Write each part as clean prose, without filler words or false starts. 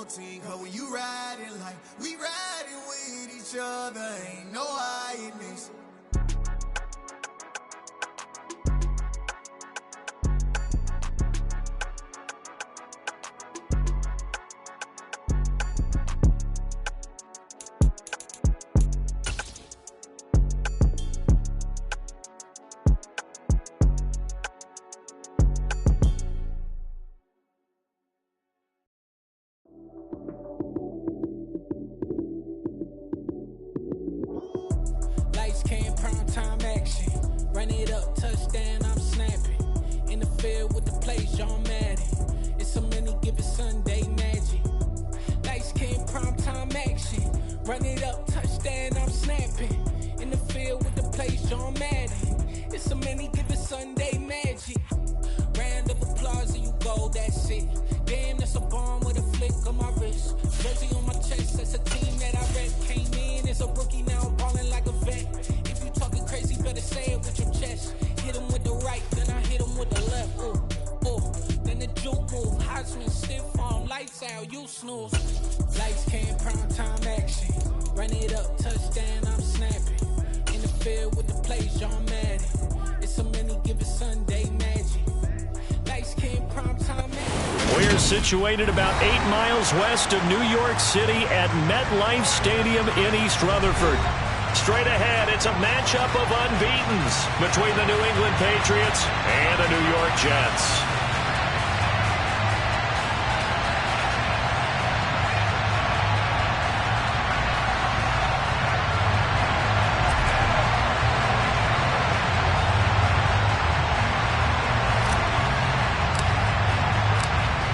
whole team. Cause when you riding like we riding with each other, ain't no hiding this. Lights came, prime time action. Run it up, touchdown, I'm snapping. In the field with the plays, John Madden. It's a many given Sunday magic. Lights came, prime time action. Run it up, touchdown, I'm snapping. In the field with the plays, John Madden. It's a many given Sunday magic. Round of applause and you go, that's it. Damn, that's a bomb with a flick on my wrist. Jersey on my chest, that's a team that I rep. Came in as a rookie, now I'm ballin' like a vet. If you talking crazy, better say it with your chest. Hit him with the right, then I hit him with the left. Then the juke move, Heisman, stiff arm, lights out, you snooze. Lights came, prime time action. Run it up, touchdown, I'm snapping. In the field with the plays, John Madden. It's a many given Sunday magic. Lights came, prime time action. We're situated about 8 miles west of New York City at MetLife Stadium in East Rutherford. Straight ahead, it's a matchup of unbeatens between the New England Patriots and the New York Jets.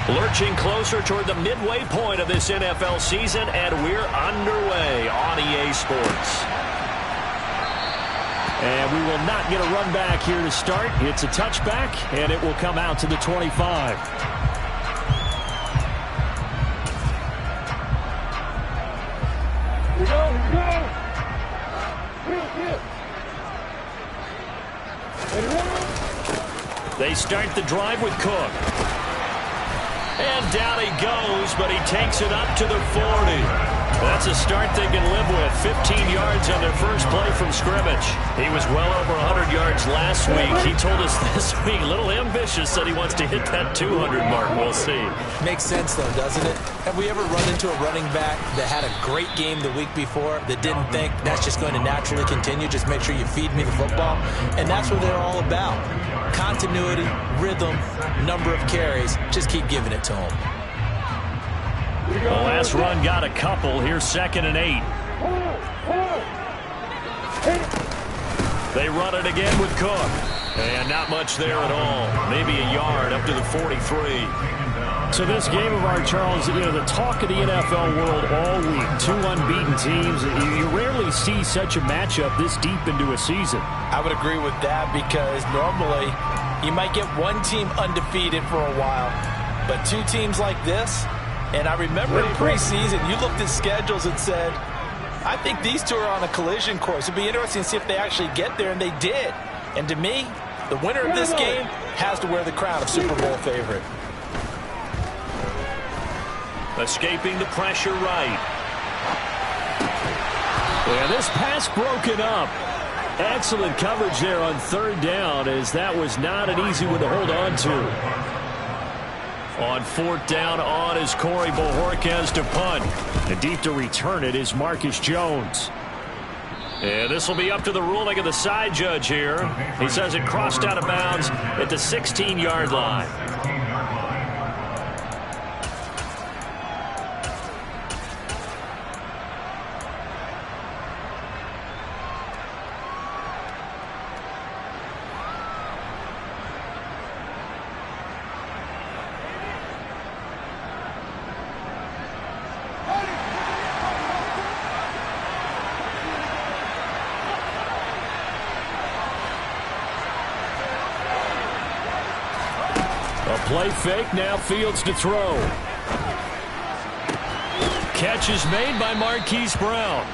Lurching closer toward the midway point of this NFL season, and we're underway on EA Sports. And we will not get a run back here to start. It's a touchback, and it will come out to the 25. They start the drive with Cook. And down he goes, but he takes it up to the 40. That's a start they can live with. 15 yards on their first play from scrimmage. He was well over 100 yards last week. He told us this week, a little ambitious, that he wants to hit that 200 mark. We'll see. Makes sense, though, doesn't it? Have we ever run into a running back that had a great game the week before that didn't think that's just going to naturally continue? Just make sure you feed me the football. And that's what they're all about. Continuity, rhythm, number of carries. Just keep giving it to them. The last run got a couple. Here's 2nd and 8. They run it again with Cook. And not much there at all. Maybe a yard up to the 43. So this game of ours, Charles, the talk of the NFL world all week. 2 unbeaten teams. You rarely see such a matchup this deep into a season. I would agree with that because normally you might get one team undefeated for a while. But 2 teams like this, and I remember in preseason, you looked at schedules and said, I think these 2 are on a collision course. It'd be interesting to see if they actually get there, and they did. And to me, the winner of this game has to wear the crown of Super Bowl favorite. Escaping the pressure right. Yeah, this pass broken up. Excellent coverage there on 3rd down, as that was not an easy one to hold on to. On 4th down, on is Corey Bojorquez to punt. And deep to return it is Marcus Jones. And this will be up to the ruling of the side judge here. He says it crossed out of bounds at the 16-yard line. Play fake, now Fields to throw. Catch is made by Marquise Brown.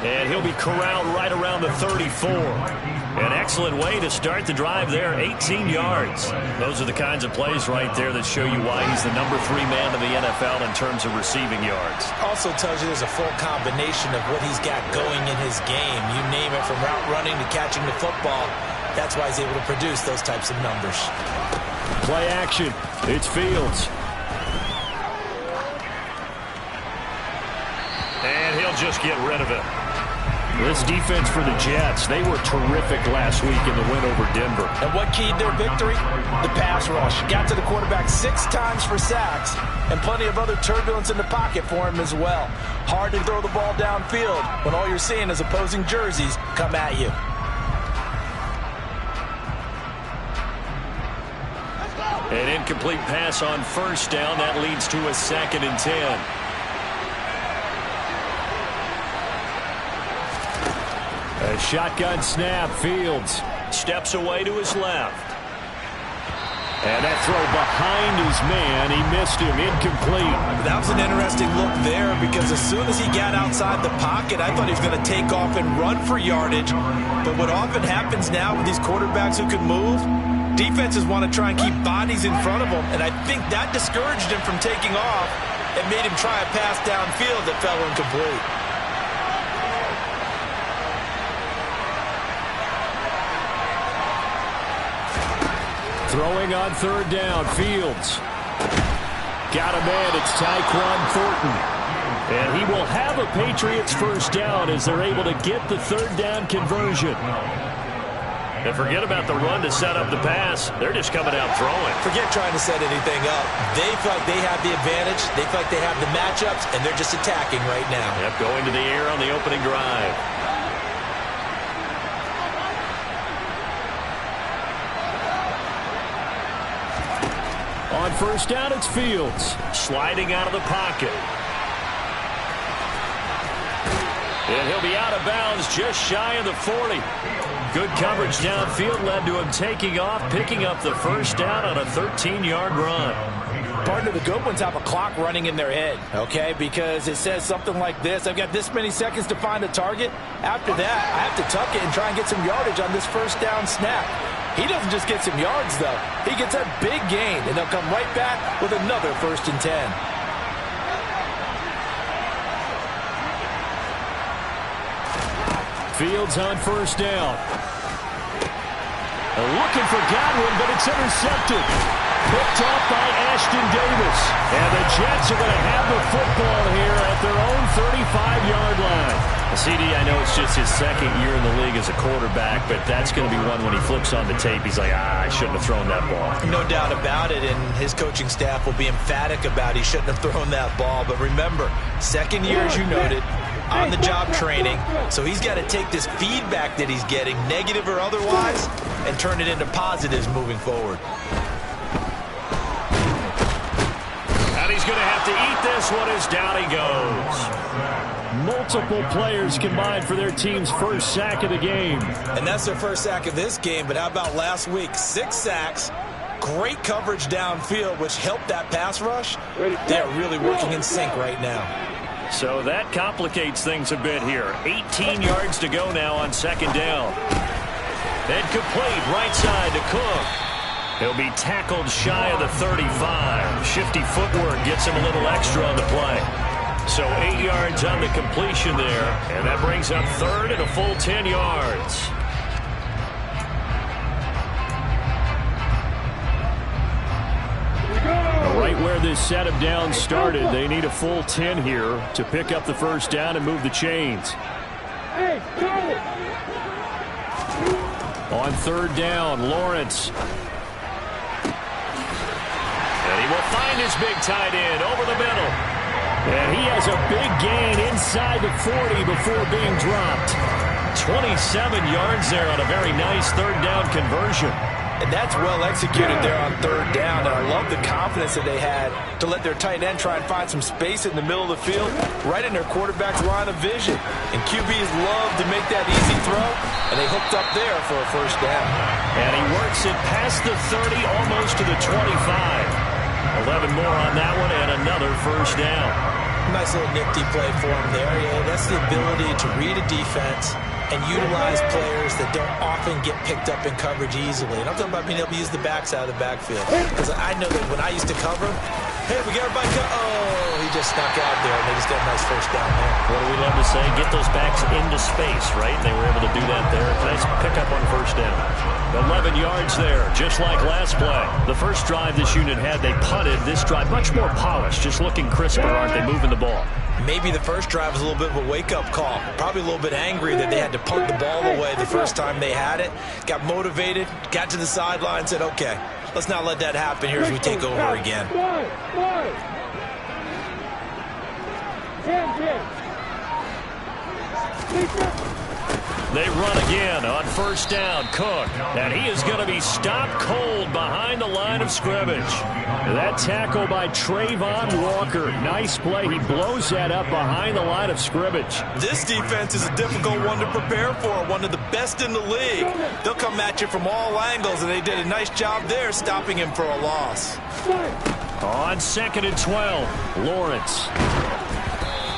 And he'll be corralled right around the 34. An excellent way to start the drive there, 18 yards. Those are the kinds of plays right there that show you why he's the #3 man in the NFL in terms of receiving yards. Also tells you there's a full combination of what he's got going in his game. You name it, from route running to catching the football. That's why he's able to produce those types of numbers. Play action. It's Fields. And he'll just get rid of it. This defense for the Jets, they were terrific last week in the win over Denver. And what keyed their victory? The pass rush. Got to the quarterback 6 times for sacks, and plenty of other turbulence in the pocket for him as well. Hard to throw the ball downfield when all you're seeing is opposing jerseys come at you. An incomplete pass on first down. That leads to a 2nd and 10. A shotgun snap. Fields steps away to his left. And that throw behind his man. He missed him. Incomplete. That was an interesting look there, because as soon as he got outside the pocket, I thought he was going to take off and run for yardage. But what often happens now with these quarterbacks who can move, defenses want to try and keep bodies in front of them. And I think that discouraged him from taking off and made him try a pass downfield that fell incomplete. Throwing on 3rd down, Fields. Got a man, it's Tyquan Thornton. And he will have a Patriots first down as they're able to get the 3rd down conversion. And forget about the run to set up the pass. They're just coming out throwing. Forget trying to set anything up. They feel like they have the advantage. They feel like they have the matchups, and they're just attacking right now. Yep, going to the air on the opening drive. On first down, it's Fields. Sliding out of the pocket. And he'll be out of bounds just shy of the 40. Good coverage downfield led to him taking off, picking up the first down on a 13-yard run. Partner, the good ones have a clock running in their head, okay? Because it says something like this: I've got this many seconds to find a target. After that, I have to tuck it and try and get some yardage on this first down snap. He doesn't just get some yards, though. He gets a big gain, and they'll come right back with another 1st and 10. Fields on first down. Looking for Godwin, but it's intercepted. Picked off by Ashton Davis. And the Jets are going to have the football here at their own 35-yard line. CD, I know it's just his 2nd year in the league as a quarterback, but that's going to be one when he flips on the tape, he's like, I shouldn't have thrown that ball. No doubt about it, and his coaching staff will be emphatic about he shouldn't have thrown that ball. But remember, 2nd year, as you noted, on-the-job training, so he's got to take this feedback that he's getting, negative or otherwise, and turn it into positives moving forward. And he's going to have to eat this one as down he goes. Multiple players combined for their team's first sack of the game. And that's their first sack of this game, but how about last week? 6 sacks, great coverage downfield, which helped that pass rush. They're really working in sync right now. So that complicates things a bit here. 18 yards to go now on 2nd down. And complete right side to Cook. He'll be tackled shy of the 35. Shifty footwork gets him a little extra on the play. So 8 yards on the completion there. And that brings up 3rd and a full 10 yards. Right where this set of downs started, they need a full 10 here to pick up the first down and move the chains. On 3rd down, Lawrence. And he will find his big tight end over the middle. And he has a big gain inside the 40 before being dropped. 27 yards there on a very nice 3rd down conversion. And that's well executed there on 3rd down. And I love the confidence that they had to let their tight end try and find some space in the middle of the field, right in their quarterback's line of vision. And QBs love to make that easy throw, and they hooked up there for a first down. And he works it past the 30, almost to the 25. 11 more on that one, and another first down. Nice little nifty play for him there. Yeah, that's the ability to read a defense and utilize players that don't often get picked up in coverage easily. And I'm talking about being able to use the backside of the backfield. Because I know that when I used to cover, hey, we got everybody oh, he just snuck out there, and they just got a nice first down there. What do we love to say? Get those backs into space, right? They were able to do that there. Nice pickup on first down. 11 yards there, just like last play. The first drive this unit had, they punted. This drive, much more polished, just looking crisper, aren't they, moving the ball? Maybe the first drive was a little bit of a wake-up call. Probably a little bit angry that they had to punt the ball away the first time they had it. Got motivated, got to the sideline, said, okay, let's not let that happen here as we take over again. They run again on first down. Cook. And he is going to be stopped cold behind the line of scrimmage. That tackle by Trayvon Walker. Nice play. He blows that up behind the line of scrimmage. This defense is a difficult one to prepare for. One of the best in the league. They'll come at you from all angles, and they did a nice job there stopping him for a loss. On 2nd and 12, Lawrence.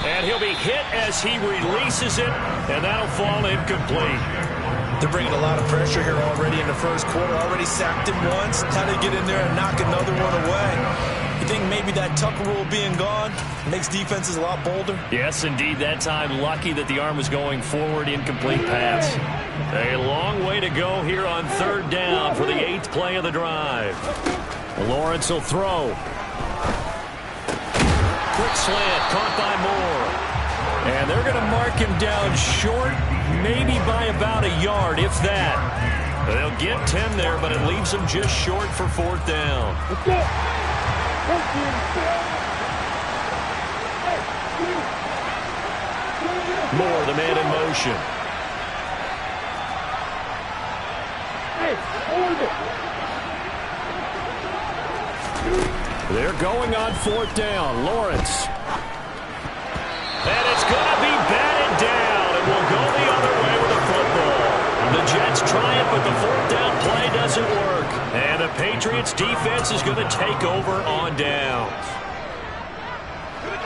And he'll be hit as he releases it, and that'll fall incomplete. They're bringing a lot of pressure here already in the first quarter. Already sacked him once. How to get in there and knock another one away. You think maybe that Tucker rule being gone makes defenses a lot bolder? Yes, indeed. That time, lucky that the arm was going forward. Incomplete pass. A long way to go here on third down for the 8th play of the drive. Lawrence will throw. Quick slant, caught by Moore. And they're going to mark him down short, maybe by about a yard, if that. They'll get 10 there, but it leaves them just short for 4th down. Moore, the man in motion. They're going on 4th down. Lawrence. And it's going to be batted down. And will go the other way with the football. The Jets try it, but the 4th down play doesn't work. And the Patriots defense is going to take over on downs.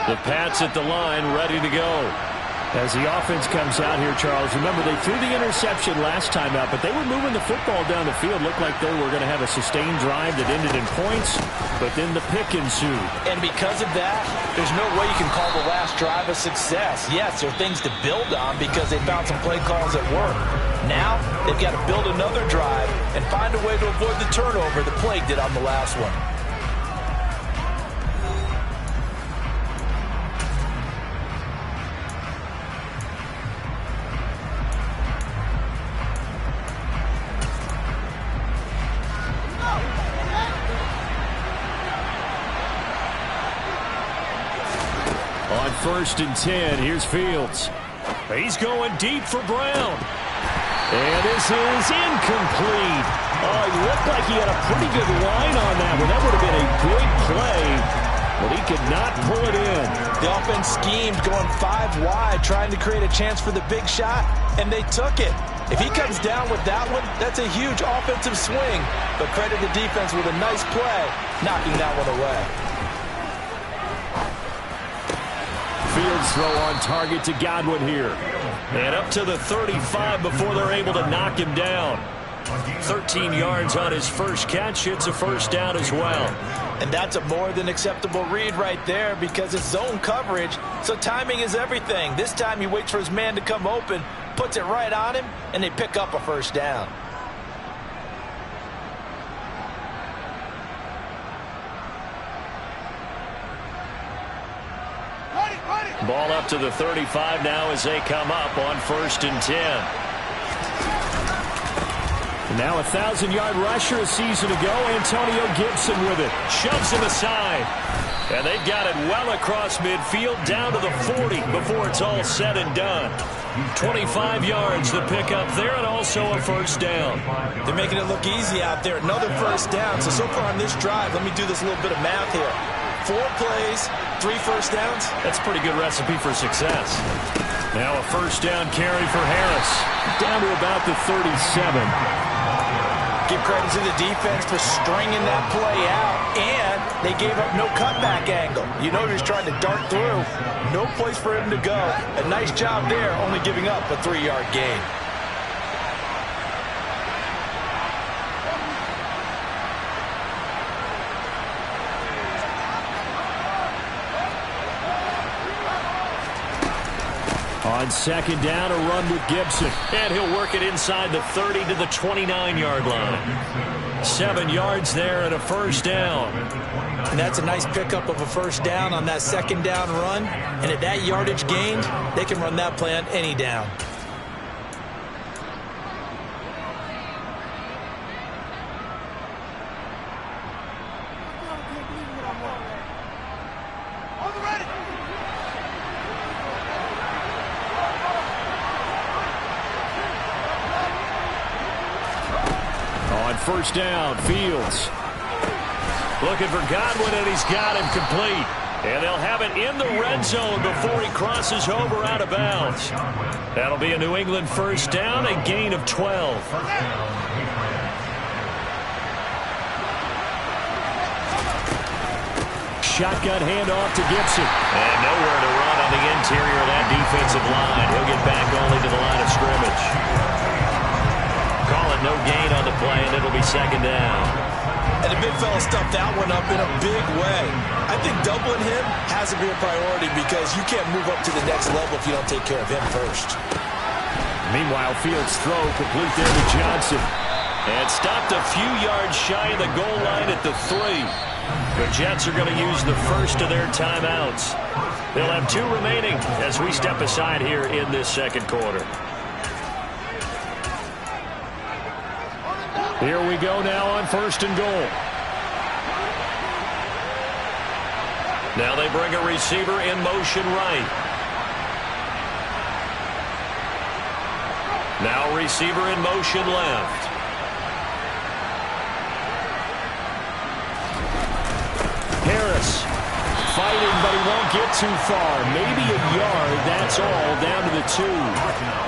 The Pats at the line, ready to go. As the offense comes out here, Charles, remember they threw the interception last time out, but they were moving the football down the field. Looked like they were going to have a sustained drive that ended in points, but then the pick ensued. And because of that, there's no way you can call the last drive a success. Yes, there are things to build on because they found some play calls that work. Now, they've got to build another drive and find a way to avoid the turnover the Plague did on the last one. On 1st and 10, here's Fields. He's going deep for Brown. And this is incomplete. Oh, he looked like he had a pretty good line on that one. That would have been a big play, but he could not pull it in. The offense schemed going 5 wide, trying to create a chance for the big shot, and they took it. If he comes down with that one, that's a huge offensive swing. But credit the defense with a nice play, knocking that one away. Fields throw on target to Godwin here. And up to the 35 before they're able to knock him down. 13 yards on his first catch. It's a first down as well. And that's a more than acceptable read right there because it's zone coverage, so timing is everything. This time he waits for his man to come open, puts it right on him, and they pick up a first down. Ball up to the 35 now as they come up on 1st and 10. Now a 1,000-yard rusher a season ago. Antonio Gibson with it. Shoves him aside. And they've got it well across midfield down to the 40 before it's all said and done. 25 yards the pickup there and also a first down. They're making it look easy out there. Another first down. So far on this drive, let me do this little bit of math here. 4 plays, 3 first downs. That's a pretty good recipe for success. Now a first down carry for Harris. Down to about the 37. Give credit to the defense for stringing that play out and They gave up no cutback angle. You know he was trying to dart through. No place for him to go. A nice job there, only giving up a 3-yard gain. On second down, a run with Gibson. And he'll work it inside the 30 to the 29-yard line. 7 yards there and a first down. And that's a nice pickup of a first down on that second down run. And at that yardage gained, they can run that play on any down. First down, Fields. Looking for Godwin, and he's got him complete. And they'll have it in the red zone before he crosses over out of bounds. That'll be a New England first down, a gain of 12. Shotgun handoff to Gibson. And nowhere to run on the interior of that defensive line. He'll get back only to the line of scrimmage. Call it no gain on the play, and it'll be second down. And the big fella stuffed that one up in a big way. I think doubling him has to be a priority because you can't move up to the next level if you don't take care of him first. Meanwhile, Fields' throw complete there to Johnson. And stopped a few yards shy of the goal line at the 3. The Jets are going to use the first of their timeouts. They'll have 2 remaining as we step aside here in this second quarter. Here we go now on first and goal. Now they bring a receiver in motion right. Now receiver in motion left. Harris fighting, but he won't get too far. Maybe a yard, that's all, down to the 2.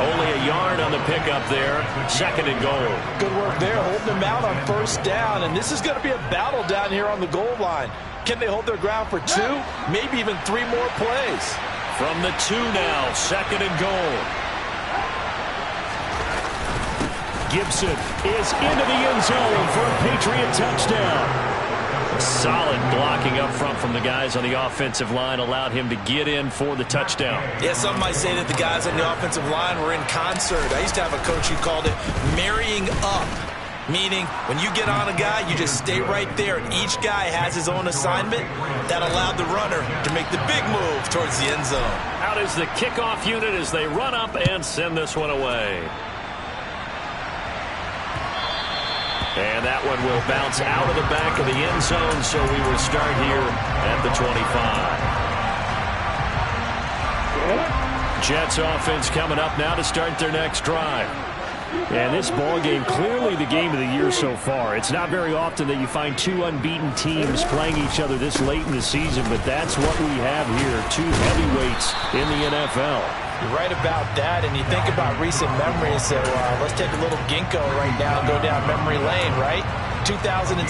Only a yard on the pickup there. Second and goal. Good work there, holding them out on first down. And this is going to be a battle down here on the goal line. Can they hold their ground for 2? Maybe even 3 more plays. From the 2 now, second and goal. Gibson is into the end zone for a Patriot touchdown. Solid blocking up front from the guys on the offensive line allowed him to get in for the touchdown. Yeah, some might say that the guys on the offensive line were in concert. I used to have a coach who called it marrying up, meaning when you get on a guy, you just stay right there, and each guy has his own assignment. That allowed the runner to make the big move towards the end zone. Out is the kickoff unit as they run up and send this one away. And that one will bounce out of the back of the end zone, so we will start here at the 25. Jets offense coming up now to start their next drive. And this ball game, clearly the game of the year so far. It's not very often that you find 2 unbeaten teams playing each other this late in the season, but that's what we have here, 2 heavyweights in the NFL. You're right about that, and you think about recent memories, so let's take a little ginkgo right now and go down memory lane, right? 2007,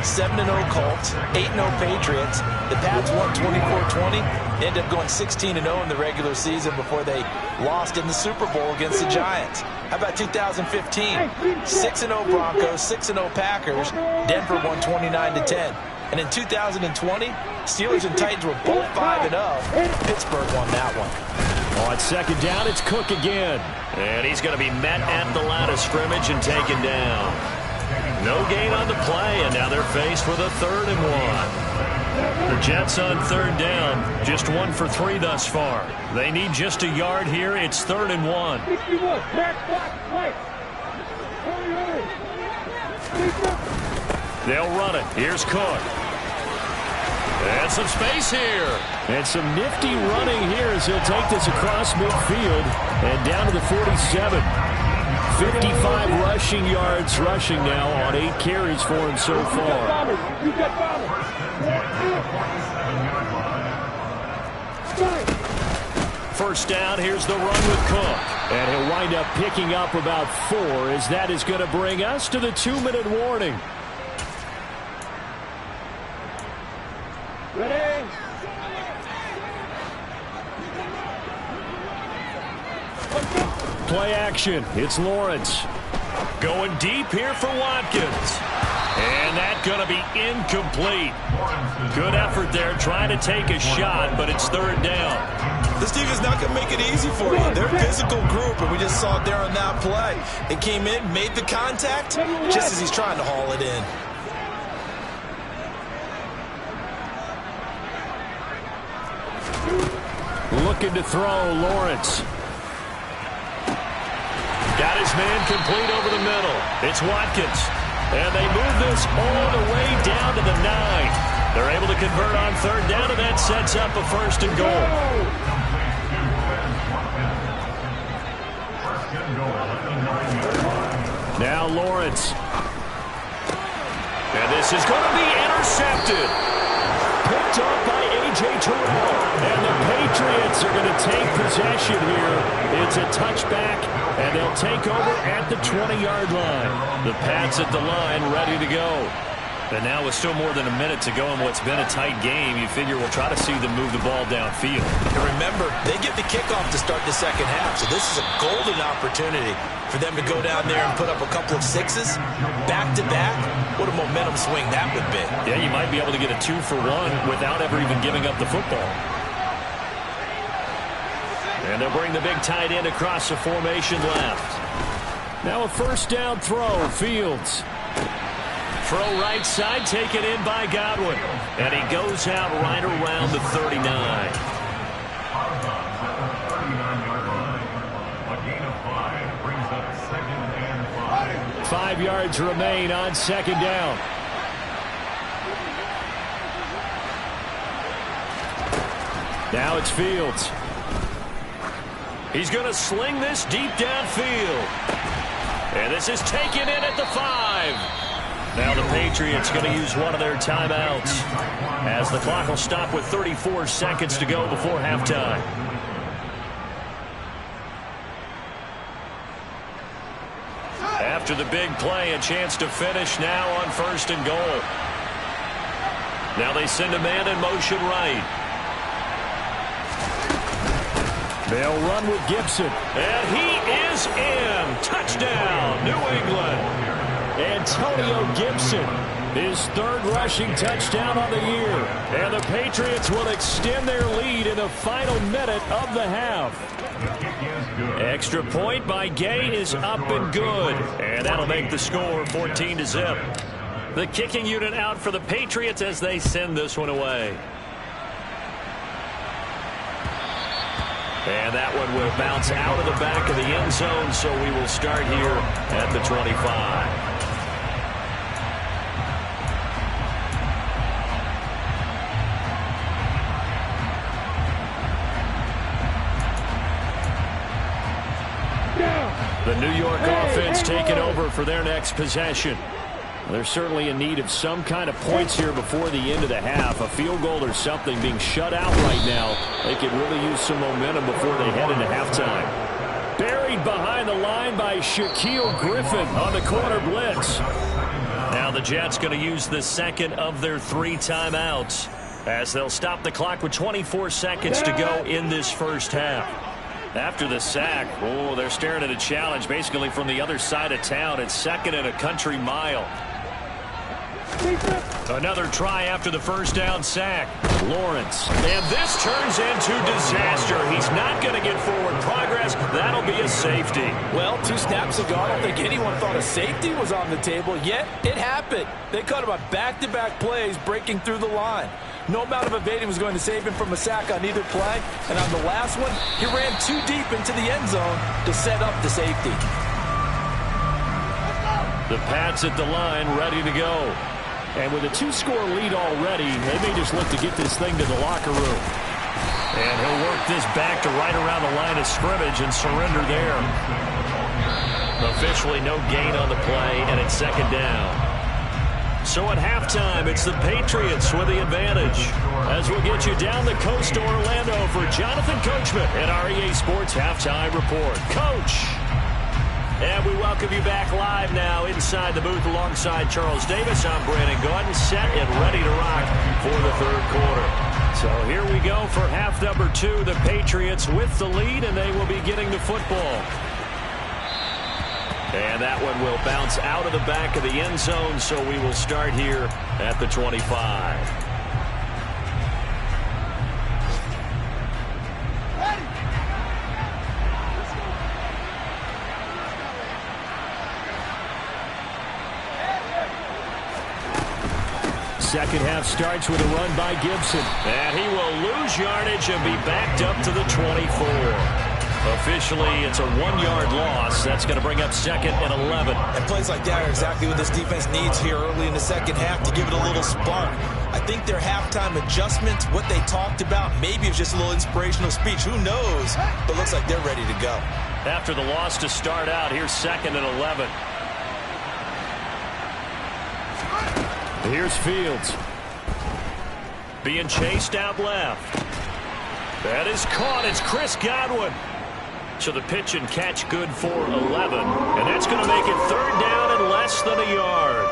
7-0 Colts, 8-0 Patriots. The Pats won 24-20, ended up going 16-0 in the regular season before they lost in the Super Bowl against the Giants. How about 2015? 6-0 Broncos, 6-0 Packers. Denver won 29-10. And in 2020, Steelers and Titans were both 5-0. Pittsburgh won that one. On second down, it's Cook again. And he's going to be met at the line of scrimmage and taken down. No gain on the play, and now they're faced with a 3rd and 1. The Jets on 3rd down, just 1 for 3 thus far. They need just a yard here. It's 3rd and 1. They'll run it. Here's Cook. And some space here. And some nifty running here as he'll take this across midfield and down to the 47. 55 rushing yards rushing now on 8 carries for him so far. First down, here's the run with Cook. And he'll wind up picking up about 4 as that is going to bring us to the 2-minute warning. Play action. It's Lawrence. Going deep here for Watkins. And that's going to be incomplete. Good effort there trying to take a shot, but it's third down. This team is not going to make it easy for you. They're a physical group, and we just saw it there on that play. It came in, made the contact, just as he's trying to haul it in. Looking to throw, Lawrence. Got his man complete over the middle. It's Watkins. And they move this all the way down to the 9. They're able to convert on third down, and that sets up a first and goal. Now Lawrence. And this is going to be intercepted. Picked up by A.J. Terrell. And the Patriots are going to take possession here. It's a touchback, and they'll take over at the 20-yard line. The Pats at the line ready to go. And now with still more than a minute to go in what's been a tight game, you figure we'll try to see them move the ball downfield. And remember, they get the kickoff to start the second half, so this is a golden opportunity for them to go down there and put up a couple of sixes back-to-back. What a momentum swing that would be. Yeah, you might be able to get a 2-for-1 without ever even giving up the football. And they'll bring the big tight end across the formation left. Now a first down throw, Fields. Throw right side, taken in by Godwin. And he goes out right around the 39. 5 yards remain on second down. Now it's Fields. He's going to sling this deep downfield. And this is taken in at the 5. Now the Patriots going to use one of their timeouts as the clock will stop with 34 seconds to go before halftime. After the big play, a chance to finish now on first and goal. Now they send a man in motion right. They'll run with Gibson. And he is in. Touchdown, New England. Antonio Gibson, his third rushing touchdown on the year. And the Patriots will extend their lead in the final minute of the half. Extra point by Gay is up and good. And that'll make the score 14-0. The kicking unit out for the Patriots as they send this one away. And that one will bounce out of the back of the end zone, so we will start here at the 25. The New York offense taking over for their next possession. They're certainly in need of some kind of points here before the end of the half. A field goal or something being shut out right now. They could really use some momentum before they head into halftime. Buried behind the line by Shaquille Griffin on the corner blitz. Now the Jets going to use the second of their 3 timeouts as they'll stop the clock with 24 seconds to go in this first half. After the sack, they're staring at a challenge basically from the other side of town. It's second and a country mile. Another try after the first down sack. Lawrence. And this turns into disaster. He's not going to get forward progress. That'll be a safety. Well, 2 snaps ago, I don't think anyone thought a safety was on the table, yet it happened. They caught him on back-to-back plays breaking through the line. No amount of evading was going to save him from a sack on either play. And on the last one, he ran too deep into the end zone to set up the safety. The Pats at the line ready to go. And with a 2-score lead already, they may just look to get this thing to the locker room. And he'll work this back to right around the line of scrimmage and surrender there. Officially no gain on the play, and it's second down. So at halftime, it's the Patriots with the advantage. As we'll get you down the coast to Orlando for Jonathan Coachman at our EA Sports Halftime Report. Coach! And we welcome you back live now inside the booth alongside Charles Davis. I'm Brandon Gordon, set and ready to rock for the third quarter. So here we go for half number 2. The Patriots with the lead, and they will be getting the football. And that one will bounce out of the back of the end zone, so we will start here at the 25. Second half starts with a run by Gibson. And he will lose yardage and be backed up to the 24. Officially, it's a 1-yard loss. That's going to bring up second and 11. And plays like that are exactly what this defense needs here early in the second half to give it a little spark. I think their halftime adjustments, what they talked about, maybe it was just a little inspirational speech. Who knows? But looks like they're ready to go. After the loss to start out, here's second and 11. Here's Fields. Being chased out left. That is caught. It's Chris Godwin. So the pitch and catch good for 11. And that's going to make it third down and less than a yard.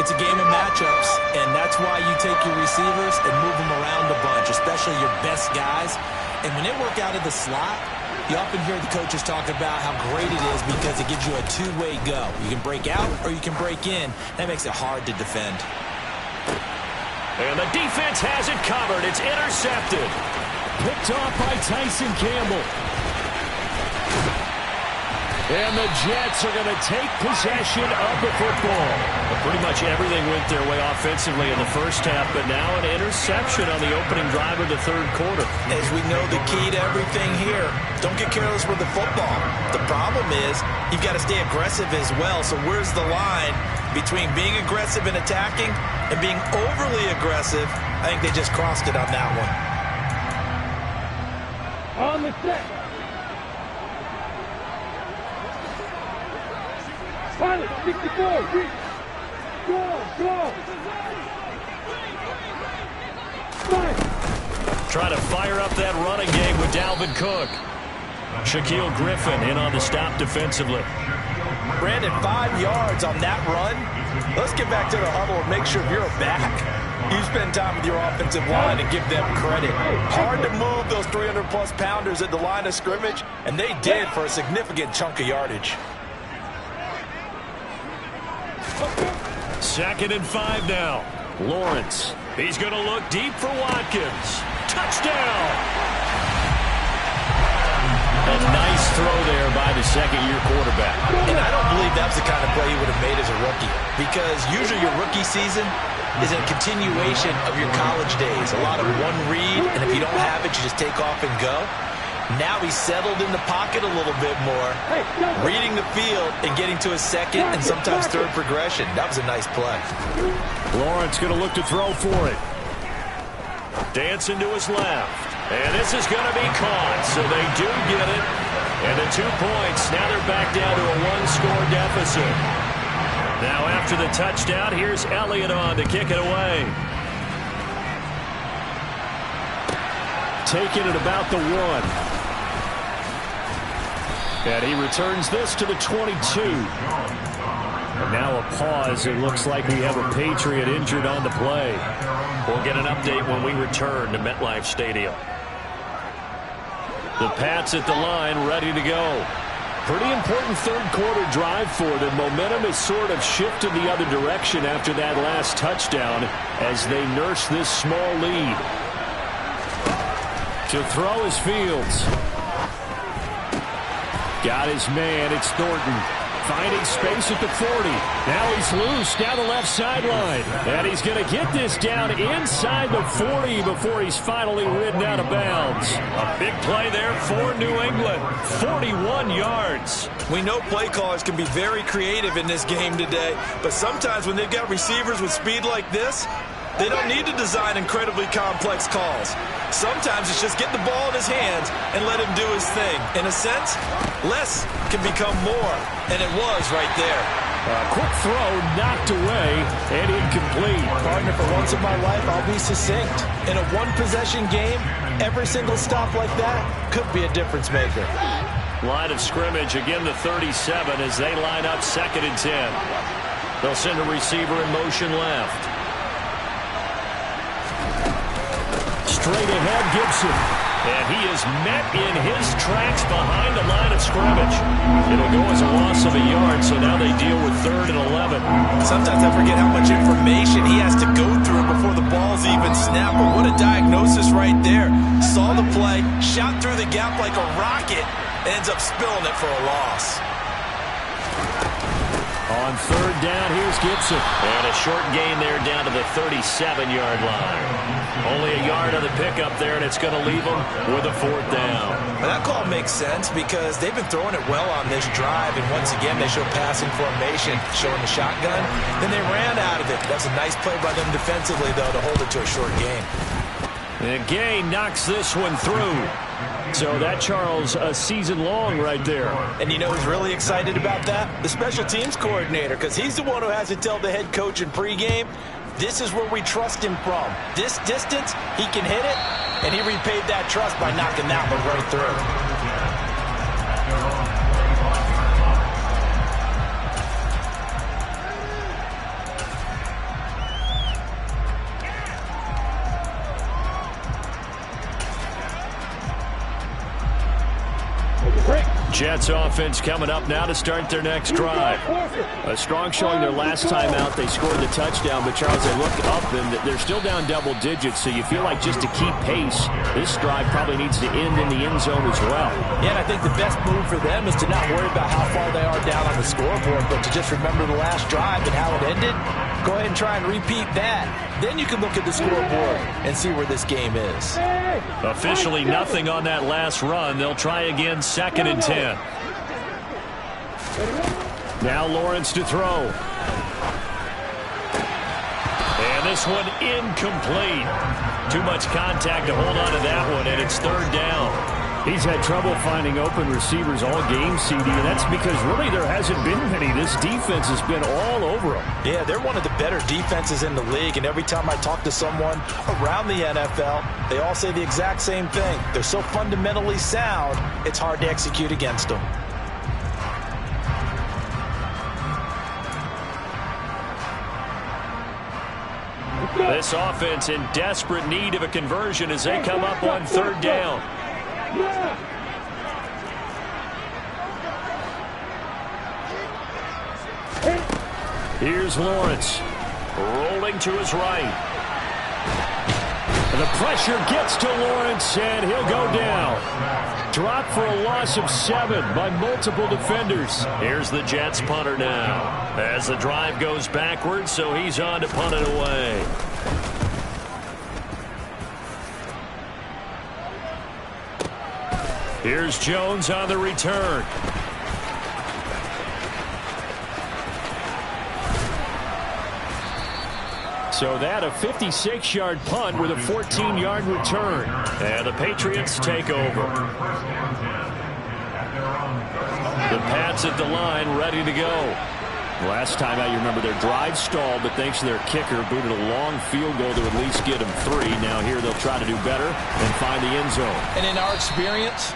It's a game of matchups, and that's why you take your receivers and move them around a bunch, especially your best guys. And when they work out of the slot, you often hear the coaches talk about how great it is because it gives you a two-way go. You can break out or you can break in. That makes it hard to defend. And the defense has it covered. It's intercepted. Picked off by Tyson Campbell. And the Jets are going to take possession of the football. Well, pretty much everything went their way offensively in the first half, but now an interception on the opening drive of the third quarter. As we know, the key to everything here, don't get careless with the football. The problem is you've got to stay aggressive as well. So where's the line between being aggressive and attacking and being overly aggressive? I think they just crossed it on that one. On the set. Pilot, 64, reach. Go. Fine. Trying to fire up that running game with Dalvin Cook. Shaquille Griffin in on the stop defensively. Brandon, 5 yards on that run. Let's get back to the huddle and make sure you're back. You spend time with your offensive line and give them credit. Hard to move those 300-plus pounders at the line of scrimmage, and they did for a significant chunk of yardage. Second and 5 now. Lawrence. He's going to look deep for Watkins. Touchdown! A nice throw there by the second-year quarterback. And I don't believe that's the kind of play he would have made as a rookie, because usually your rookie season is a continuation of your college days. A lot of one read, and if you don't have it, you just take off and go. Now he's settled in the pocket a little bit more, reading the field and getting to his second and sometimes third progression. That was a nice play. Lawrence going to look to throw for it. Dancing to his left. And this is going to be caught, so they do get it. And the 2 points, now they're back down to a 1-score deficit. Now after the touchdown, here's Elliott on to kick it away. Taking it about the 1. And he returns this to the 22. And now a pause. It looks like we have a Patriot injured on the play. We'll get an update when we return to MetLife Stadium. The Pats at the line, ready to go. Pretty important third-quarter drive for them. Momentum has sort of shifted the other direction after that last touchdown as they nurse this small lead. To throw is Fields. Got his man. It's Thornton. Finding space at the 40. Now he's loose down the left sideline. And he's going to get this down inside the 40 before he's finally ridden out of bounds. A big play there for New England. 41 yards. We know play callers can be very creative in this game today, but sometimes when they've got receivers with speed like this, they don't need to design incredibly complex calls. Sometimes it's just get the ball in his hands and let him do his thing. In a sense, less can become more, and it was right there. A quick throw knocked away and incomplete. Partner, for once in my life, I'll be succinct. In a one-possession game, every single stop like that could be a difference maker. Line of scrimmage, again the 37 as they line up second and 10. They'll send a receiver in motion left. straight ahead, Gibson. And he is met in his tracks behind the line of scrimmage. It'll go as a loss of a yard, so now they deal with 3rd and 11. Sometimes I forget how much information he has to go through before the ball's even snapped. But what a diagnosis right there. Saw the play, shot through the gap like a rocket, and ends up spilling it for a loss. On 3rd down, here's Gibson. And a short gain there down to the 37-yard line. Only a yard on the pickup there, and it's going to leave them with a 4th down. Well, that call makes sense because they've been throwing it well on this drive, and once again they show passing formation, showing the shotgun. Then they ran out of it. That's a nice play by them defensively, though, to hold it to a short gain. And Gay knocks this one through. So that, Charles, a season long right there. And you know who's really excited about that? The special teams coordinator, because he's the one who has to tell the head coach in pregame, this is where we trust him from. This distance, he can hit it, and he repaid that trust by knocking that one right through. Jets offense coming up now to start their next drive. A strong showing their last time out. They scored the touchdown, but Charles, they look up and they're still down double digits, so you feel like just to keep pace, this drive probably needs to end in the end zone as well. Yeah, and I think the best move for them is to not worry about how far they are down on the scoreboard, but to just remember the last drive and how it ended. Go ahead and try and repeat that. Then you can look at the scoreboard and see where this game is. Officially nothing on that last run. They'll try again, 2nd and 10. Now Lawrence to throw. And this one incomplete. Too much contact to hold on to that one, and it's 3rd down. He's had trouble finding open receivers all game, CD, and that's because really there hasn't been many. This defense has been all over them. Yeah, they're one of the better defenses in the league, and every time I talk to someone around the NFL, they all say the exact same thing. They're so fundamentally sound, it's hard to execute against them. This offense in desperate need of a conversion as they come up on 3rd down. Here's Lawrence, rolling to his right. And the pressure gets to Lawrence, and he'll go down. Dropped for a loss of 7 by multiple defenders. Here's the Jets punter now, as the drive goes backwards, so he's on to punt it away. Here's Jones on the return. So that a 56-yard punt with a 14-yard return. And the Patriots take over. The Pats at the line, ready to go. Last time out, you remember their drive stalled, but thanks to their kicker, booted a long field goal to at least get them 3. Now here they'll try to do better and find the end zone. And in our experience,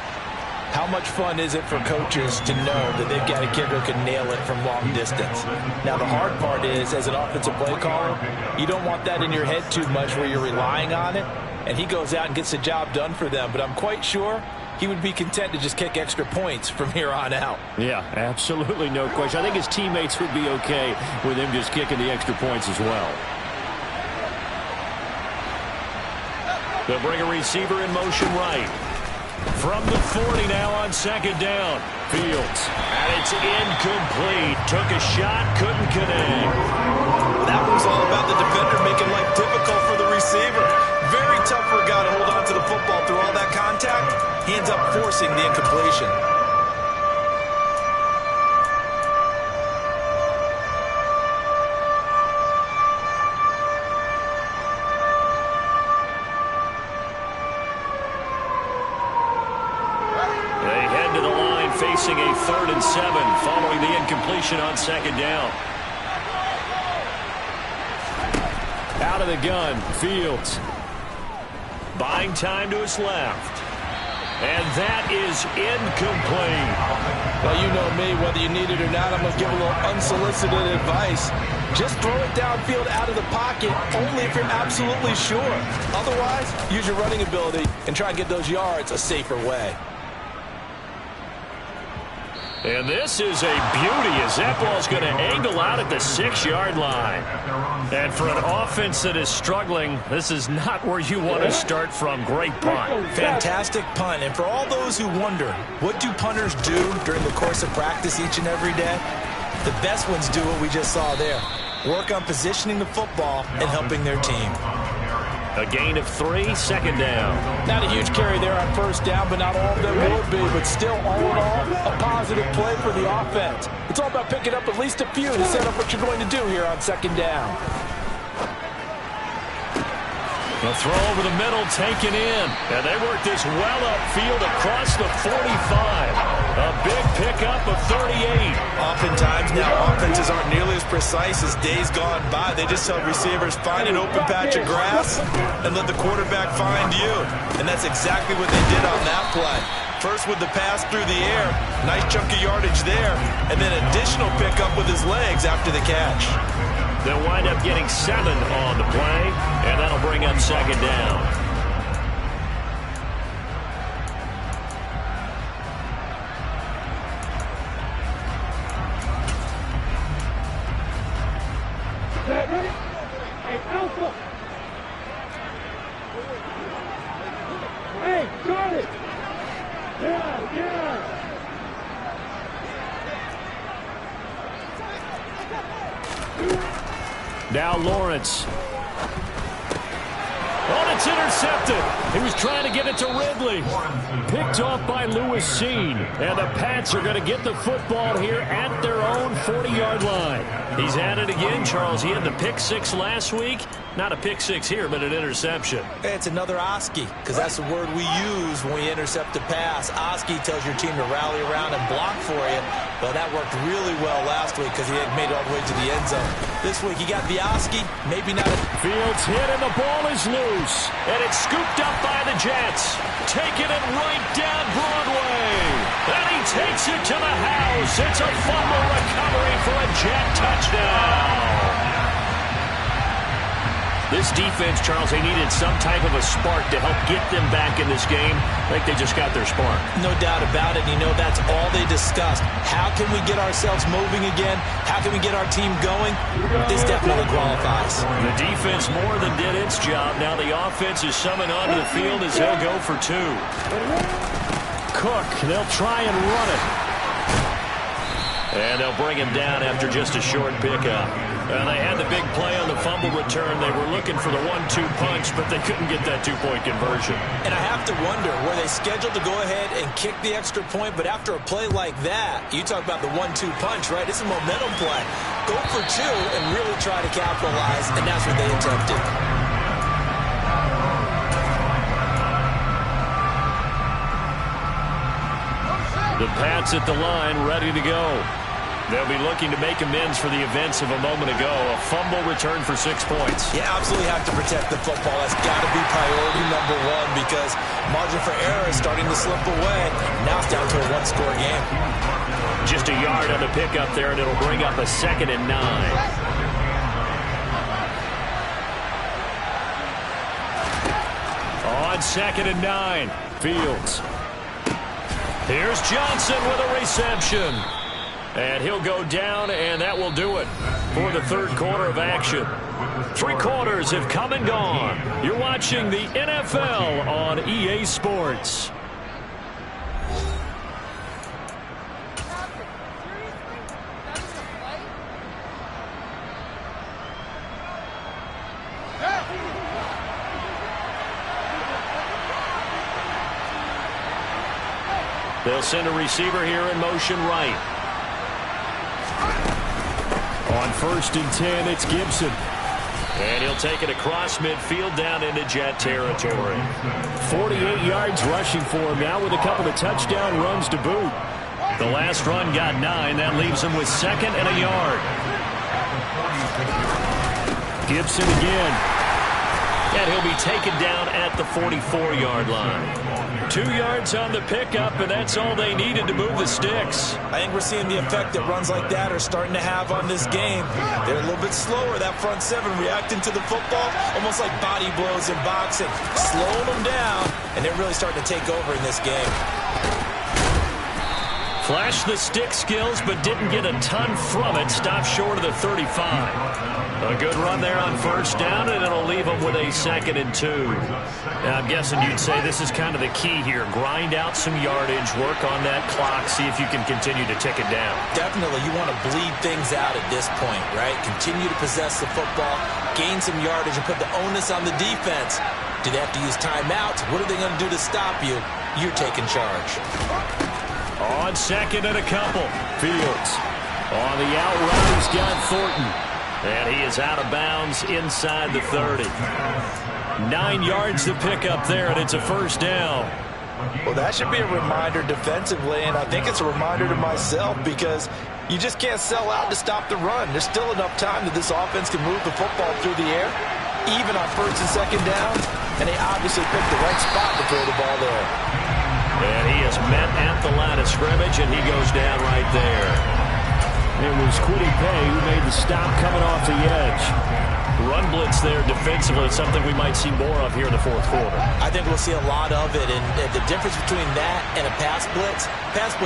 how much fun is it for coaches to know that they've got a kicker who can nail it from long distance? Now, the hard part is, as an offensive play caller, you don't want that in your head too much where you're relying on it, and he goes out and gets the job done for them. But I'm quite sure he would be content to just kick extra points from here on out. Yeah, absolutely no question. I think his teammates would be okay with him just kicking the extra points as well. They'll bring a receiver in motion right. From the 40 now on 2nd down. Fields. And it's incomplete. Took a shot, couldn't connect. That was all about the defender making life difficult for the receiver. Very tough for a guy to hold on to the football through all that contact. He ends up forcing the incompletion. Facing a 3rd and 7 following the incompletion on 2nd down. Out of the gun, Fields. Buying time to his left. And that is incomplete. Well, you know me, whether you need it or not, I'm going to give a little unsolicited advice. Just throw it downfield out of the pocket, only if you're absolutely sure. Otherwise, use your running ability and try and get those yards a safer way. And this is a beauty as that ball's going to angle out at the 6-yard line. And for an offense that is struggling, this is not where you want to start from. Great punt. Fantastic punt. And for all those who wonder, what do punters do during the course of practice each and every day? The best ones do what we just saw there. Work on positioning the football and helping their team. A gain of 3, 2nd down. Not a huge carry there on 1st down, but not all of them would be. But still, all in all, a positive play for the offense. It's all about picking up at least a few to set up what you're going to do here on 2nd down. The throw over the middle taken in. And they work this well upfield across the 45. A big pickup of 38. Oftentimes now offenses aren't nearly as precise as days gone by. They just tell receivers, find an open patch of grass and let the quarterback find you. And that's exactly what they did on that play. First with the pass through the air, nice chunk of yardage there, and then additional pickup with his legs after the catch. They'll wind up getting 7 on the play, and that'll bring up 2nd down. Hey, Alpha! Hey, Charlie! Yeah! Now Lawrence. Oh, it's intercepted. He was trying to get it to Ridley. Picked off by Lewis Seen. And the Pats are going to get the football here at their own 40-yard line. He's at it again, Charles. He had the pick 6 last week. Not a pick 6 here, but an interception. It's another Oski, because that's the word we use when we intercept a pass. Oski tells your team to rally around and block for you. Well, that worked really well last week because he had made it all the way to the end zone. This week, he got the Oski, maybe not. Fields hit, and the ball is loose. And it's scooped up by the Jets. Taking it right down Broadway. And he takes it to the house. It's a fumble recovery for a Jet touchdown. This defense, Charles, they needed some type of a spark to help get them back in this game. I think they just got their spark. No doubt about it. You know, that's all they discussed. How can we get ourselves moving again? How can we get our team going? This definitely qualifies. The defense more than did its job. Now the offense is summoned onto the field as they'll go for 2. Cook, they'll try and run it. And they'll bring him down after just a short pickup. And they had the big play on the fumble return. They were looking for the 1-2 punch, but they couldn't get that 2-point conversion. And I have to wonder, were they scheduled to go ahead and kick the extra point? But after a play like that, you talk about the 1-2 punch, right? It's a momentum play. Go for 2 and really try to capitalize, and that's what they attempted. The Pats at the line, ready to go. They'll be looking to make amends for the events of a moment ago. A fumble return for 6 points. You absolutely have to protect the football. That's got to be priority number 1 because margin for error is starting to slip away. Now it's down to a 1-score game. Just a yard on the pickup there, and it'll bring up a 2nd and 9. On 2nd and 9, Fields. Here's Johnson with a reception. And he'll go down, and that will do it for the 3rd quarter of action. 3 quarters have come and gone. You're watching the NFL on EA Sports. They'll send a receiver here in motion right. On 1st and 10, it's Gibson. And he'll take it across midfield down into Jet territory. 48 yards rushing for him now with a couple of touchdown runs to boot. The last run got 9. That leaves him with 2nd and a yard. Gibson again. And he'll be taken down at the 44-yard line. 2 yards on the pickup, and that's all they needed to move the sticks. I think we're seeing the effect that runs like that are starting to have on this game. They're a little bit slower, that front seven, reacting to the football, almost like body blows in boxing, slowing them down, and they're really starting to take over in this game. Flashed the stick skills, but didn't get a ton from it. Stopped short of the 35. A good run there on first down, and it'll leave them with a 2nd and 2. Now, I'm guessing you'd say this is kind of the key here. Grind out some yardage, work on that clock, see if you can continue to tick it down. Definitely, you want to bleed things out at this point, right? Continue to possess the football, gain some yardage, and put the onus on the defense. Do they have to use timeouts? What are they going to do to stop you? You're taking charge. On 2nd and a couple. Fields on the out route. He's got Thornton. And he is out of bounds inside the 30. 9 yards to pick up there, and it's a first down. Well, that should be a reminder defensively, and I think it's a reminder to myself because you just can't sell out to stop the run. There's still enough time that this offense can move the football through the air, even on 1st and 2nd downs, and they obviously picked the right spot to throw the ball there. And he is met at the line of scrimmage, and he goes down right there. It was Kwity Paye who made the stop coming off the edge. Run blitz there defensively, something we might see more of here in the 4th quarter. I think we'll see a lot of it, and the difference between that and a pass blitz,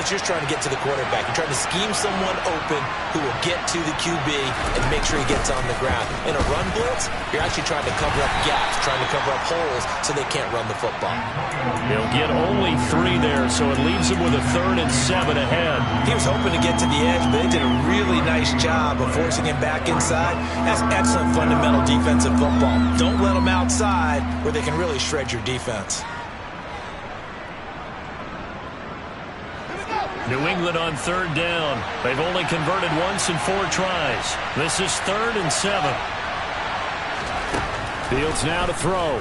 you're trying to get to the quarterback. You're trying to scheme someone open who will get to the QB and make sure he gets on the ground. In a run blitz, you're actually trying to cover up gaps, trying to cover up holes so they can't run the football. He'll get only 3 there, so it leaves him with a 3rd and 7 ahead. He was hoping to get to the edge, but they did a really nice job of forcing him back inside. That's excellent fundamental defensive football. Don't let them outside where they can really shred your defense. New England on 3rd down. They've only converted once in 4 tries. This is 3rd and 7. Fields now to throw.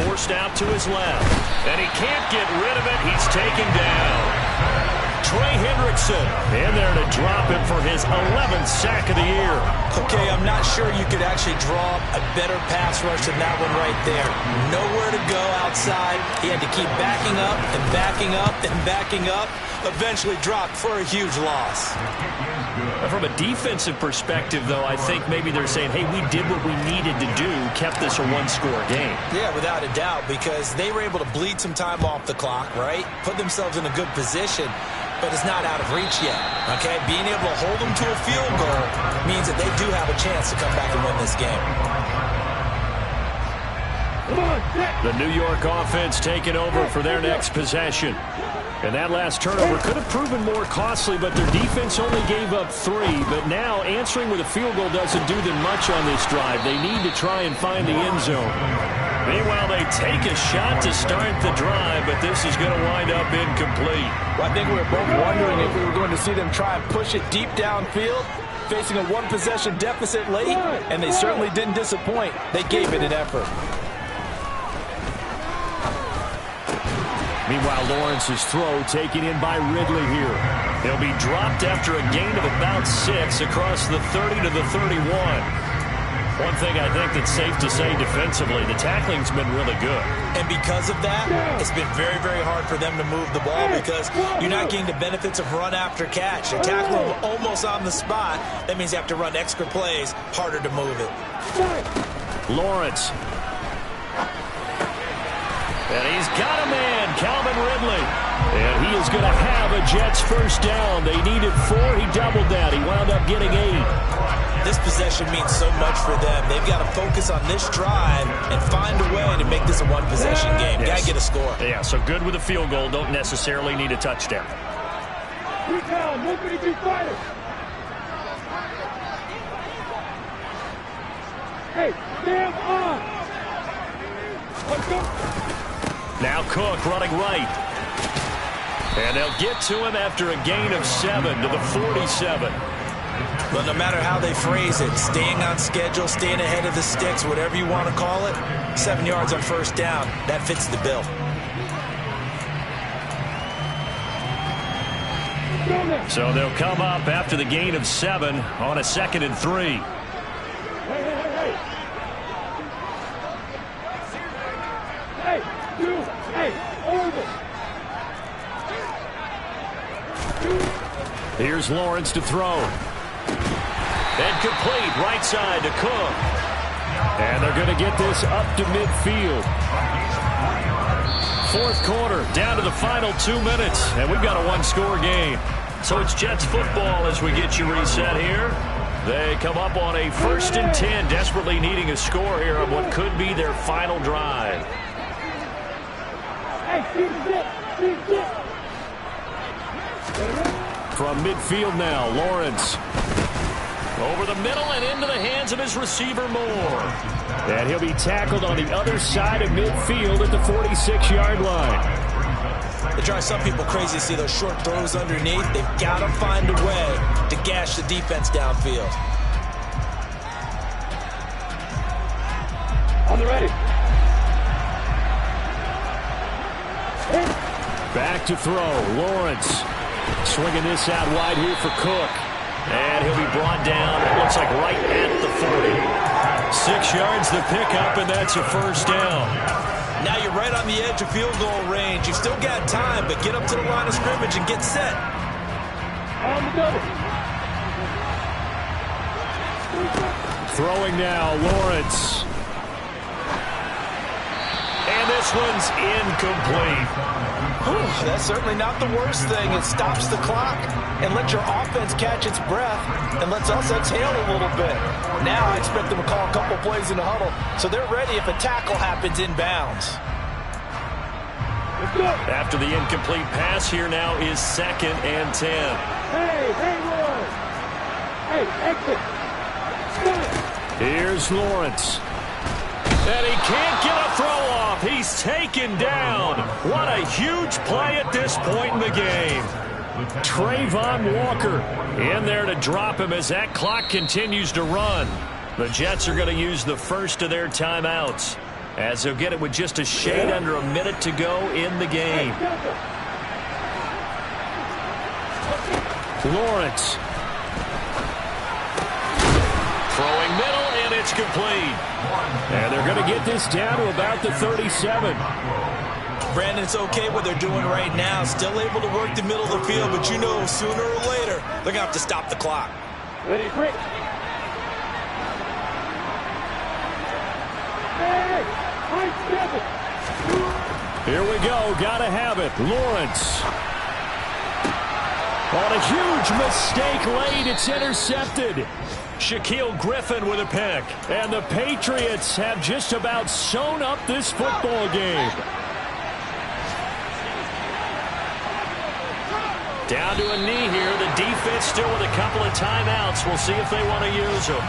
Forced out to his left. And he can't get rid of it. He's taken down. Trey Hendrickson in there to drop him for his 11th sack of the year. Okay, I'm not sure you could actually draw a better pass rush than that one right there. Nowhere to go outside. He had to keep backing up and backing up and backing up. Eventually dropped for a huge loss. From a defensive perspective, though, I think maybe they're saying, hey, we did what we needed to do, kept this a 1-score game. Yeah, without a doubt, because they were able to bleed some time off the clock, right? Put themselves in a good position. But it's not out of reach yet, okay? Being able to hold them to a field goal means that they do have a chance to come back and win this game. The New York offense taking over for their next possession. And that last turnover could have proven more costly, but their defense only gave up 3. But now answering with a field goal doesn't do them much on this drive. They need to try and find the end zone. Meanwhile, they take a shot to start the drive, but this is going to wind up incomplete. Well, I think we were both wondering if we were going to see them try and push it deep downfield, facing a 1-possession deficit late, and they certainly didn't disappoint. They gave it an effort. Meanwhile, Lawrence's throw taken in by Ridley here. He'll be dropped after a gain of about 6 across the 30 to the 31. One thing I think that's safe to say defensively, the tackling's been really good. And because of that, it's been very, very hard for them to move the ball because you're not getting the benefits of run after catch. You tackle them almost on the spot. That means you have to run extra plays, harder to move it. Lawrence. And he's got a man, Calvin Ridley. And he is going to have a Jets first down. They needed 4. He doubled that. He wound up getting 8. This possession means so much for them. They've got to focus on this drive and find a way to make this a 1-possession game. Yes. Got to get a score. Yeah, so good with a field goal. Don't necessarily need a touchdown. Hey, stand on! Let's go! Now Cook running right. And they'll get to him after a gain of 7 to the 47. But no matter how they phrase it, staying on schedule, staying ahead of the sticks, whatever you want to call it, 7 yards on first down, that fits the bill. So they'll come up after the gain of 7 on a 2nd and 3. Hey, Here's Lawrence to throw. And complete right side to Cook. And they're going to get this up to midfield. Fourth quarter, down to the final 2 minutes, and we've got a one-score game. So it's Jets football as we get you reset here. They come up on a 1st and 10, desperately needing a score here on what could be their final drive. From midfield now, Lawrence. Over the middle and into the hands of his receiver, Moore. And he'll be tackled on the other side of midfield at the 46-yard line. It drives some people crazy to see those short throws underneath. They've got to find a way to gash the defense downfield. On the ready. Back to throw, Lawrence. Swinging this out wide here for Cook. And he'll be brought down, it looks like right at the 40. 6 yards the pickup, and that's a first down. Now you're right on the edge of field goal range. You've still got time, but get up to the line of scrimmage and get set. On the double. Throwing now, Lawrence. And this one's incomplete. Whew, that's certainly not the worst thing. It stops the clock and lets your offense catch its breath and lets us exhale a little bit. Now I expect them to call a couple plays in the huddle so they're ready if a tackle happens inbounds. After the incomplete pass, here now is 2nd and 10. Hey, Roy. Hey, exit. Here's Lawrence. And he can't get a throw off. He's taken down. What a huge play at this point in the game. Trayvon Walker in there to drop him as that clock continues to run. The Jets are going to use the first of their timeouts as they'll get it with just a shade under a minute to go in the game. Lawrence. Throwing middle, and it's complete. And they're going to get this down to about the 37. Brandon, it's okay what they're doing right now. Still able to work the middle of the field, but you know sooner or later they're going to have to stop the clock. Ready, quick. Hey, here we go. Got to have it. Lawrence. On a huge mistake late, it's intercepted. Shaquille Griffin with a pick. And the Patriots have just about sewn up this football game. Down to a knee here. The defense still with a couple of timeouts. We'll see if they want to use them.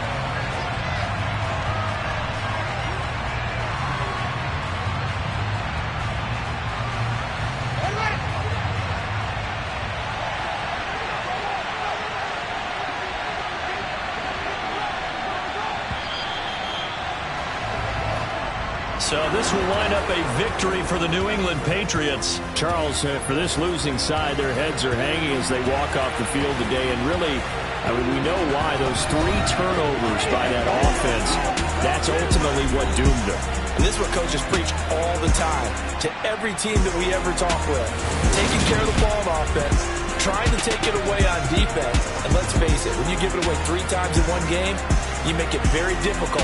So this will wind up a victory for the New England Patriots. Charles, for this losing side, their heads are hanging as they walk off the field today. And really, I mean, we know why. Those 3 turnovers by that offense, that's ultimately what doomed them. And this is what coaches preach all the time to every team that we ever talk with. Taking care of the ball on offense, trying to take it away on defense. And let's face it, when you give it away 3 times in one game, you make it very difficult